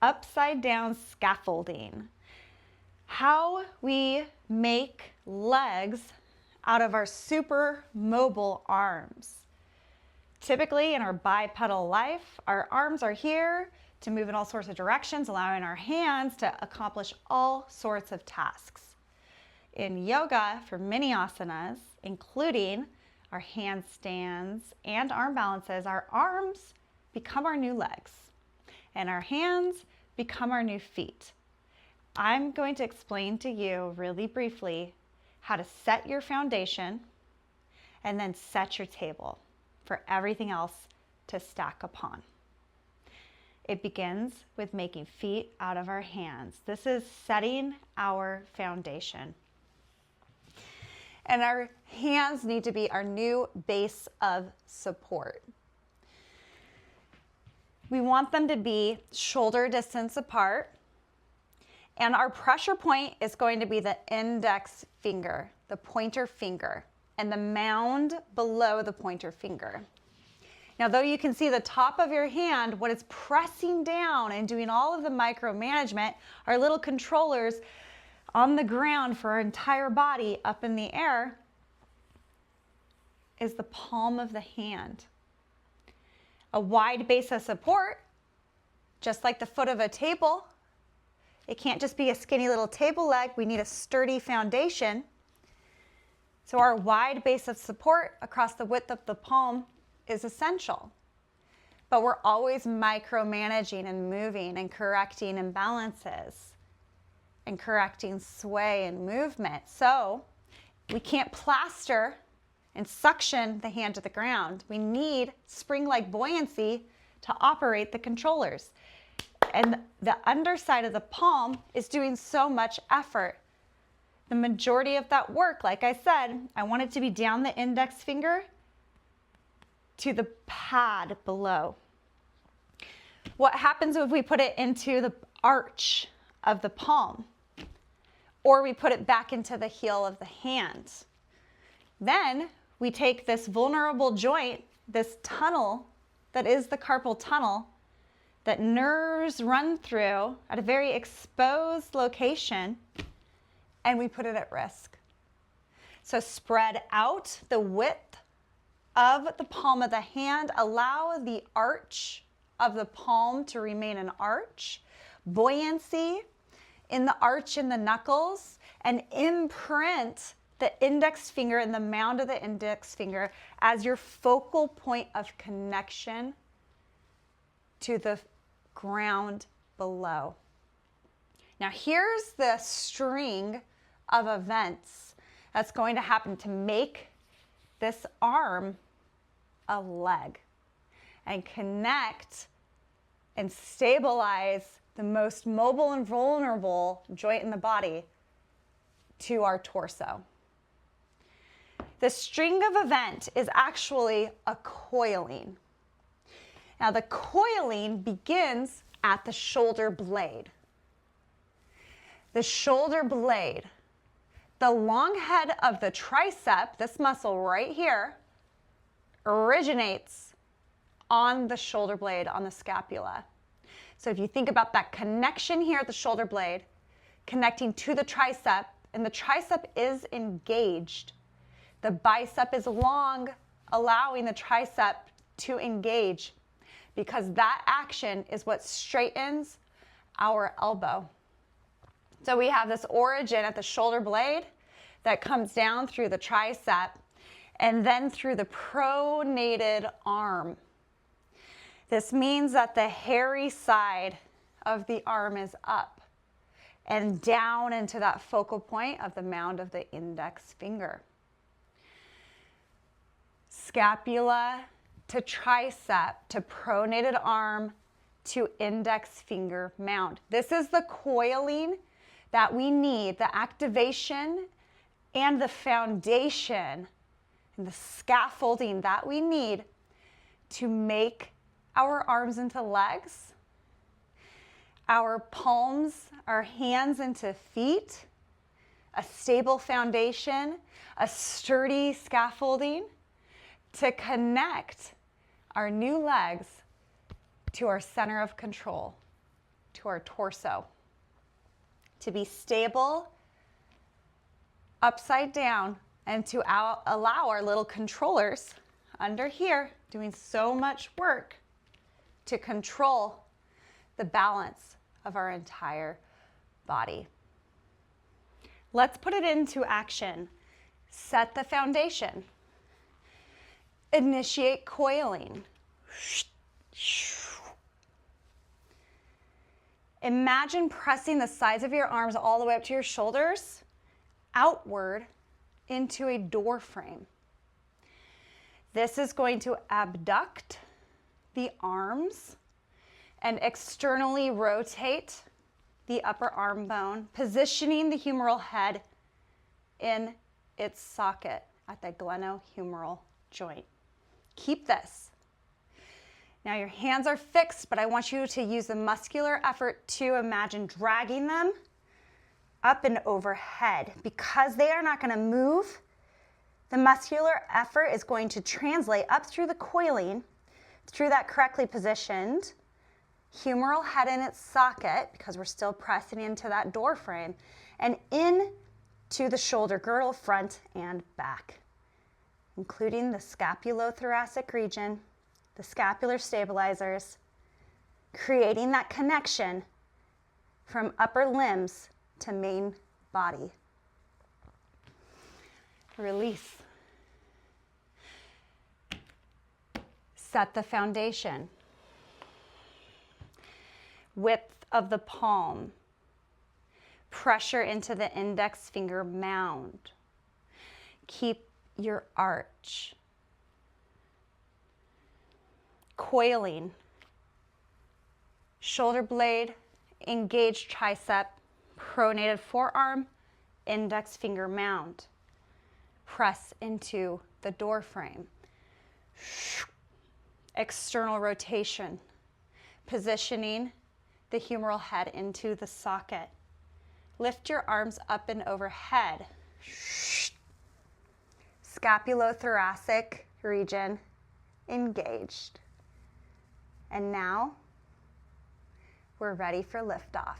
upside down scaffolding. How we make legs out of our super mobile arms. Typically in our bipedal life, our arms are here to move in all sorts of directions, allowing our hands to accomplish all sorts of tasks. In yoga, for many asanas, including our handstands and arm balances, our arms become our new legs and our hands become our new feet. I'm going to explain to you really briefly how to set your foundation and then set your table for everything else to stack upon. It begins with making feet out of our hands. This is setting our foundation. And our hands need to be our new base of support. We want them to be shoulder distance apart. And our pressure point is going to be the index finger, the pointer finger, and the mound below the pointer finger. Now, though you can see the top of your hand, what is pressing down and doing all of the micromanagement are little controllers on the ground for our entire body up in the air, is the palm of the hand. A wide base of support, just like the foot of a table. It can't just be a skinny little table leg. We need a sturdy foundation. So our wide base of support across the width of the palm is essential. But we're always micromanaging and moving and correcting imbalances and correcting sway and movement. So we can't plaster and suction the hand to the ground. We need spring-like buoyancy to operate the controllers. And the underside of the palm is doing so much effort. The majority of that work, like I said, I want it to be down the index finger to the pad below. What happens if we put it into the arch of the palm, or we put it back into the heel of the hand? Then we take this vulnerable joint, this tunnel that is the carpal tunnel, that nerves run through at a very exposed location, and we put it at risk. So spread out the width of the palm of the hand, allow the arch of the palm to remain an arch, buoyancy in the arch in the knuckles, and imprint the index finger and the mound of the index finger as your focal point of connection to the ground below. Now here's the string of events that's going to happen to make this arm a leg and connect and stabilize the most mobile and vulnerable joint in the body to our torso. The string of event is actually a coiling. Now the coiling begins at the shoulder blade. The shoulder blade, the long head of the tricep, this muscle right here, originates on the shoulder blade, on the scapula. So if you think about that connection here at the shoulder blade, connecting to the tricep, and the tricep is engaged. The bicep is long, allowing the tricep to engage, because that action is what straightens our elbow. So we have this origin at the shoulder blade that comes down through the tricep and then through the pronated arm. This means that the hairy side of the arm is up and down into that focal point of the mound of the index finger. Scapula to tricep to pronated arm to index finger mound. This is the coiling that we need, the activation and the foundation and the scaffolding that we need to make our arms into legs, our palms, our hands into feet, a stable foundation, a sturdy scaffolding to connect our new legs to our center of control, to our torso. To be stable, upside down, and to allow our little controllers under here doing so much work to control the balance of our entire body. Let's put it into action. Set the foundation. Initiate coiling. Imagine pressing the sides of your arms all the way up to your shoulders, outward into a door frame. This is going to abduct the arms and externally rotate the upper arm bone, positioning the humeral head in its socket at the glenohumeral joint. Keep this. Now your hands are fixed, but I want you to use the muscular effort to imagine dragging them up and overhead. Because they are not going to move, the muscular effort is going to translate up through the coiling, through that correctly positioned humeral head in its socket, because we're still pressing into that door frame, and in to the shoulder girdle, front and back, including the scapulothoracic region, the scapular stabilizers, creating that connection from upper limbs to main body. Release. Set the foundation. Width of the palm. Pressure into the index finger mound. Keep your arch. Coiling. Shoulder blade, engaged tricep, pronated forearm, index finger mound. Press into the door frame. External rotation, positioning the humeral head into the socket. Lift your arms up and overhead. Scapulothoracic region engaged. And now we're ready for liftoff.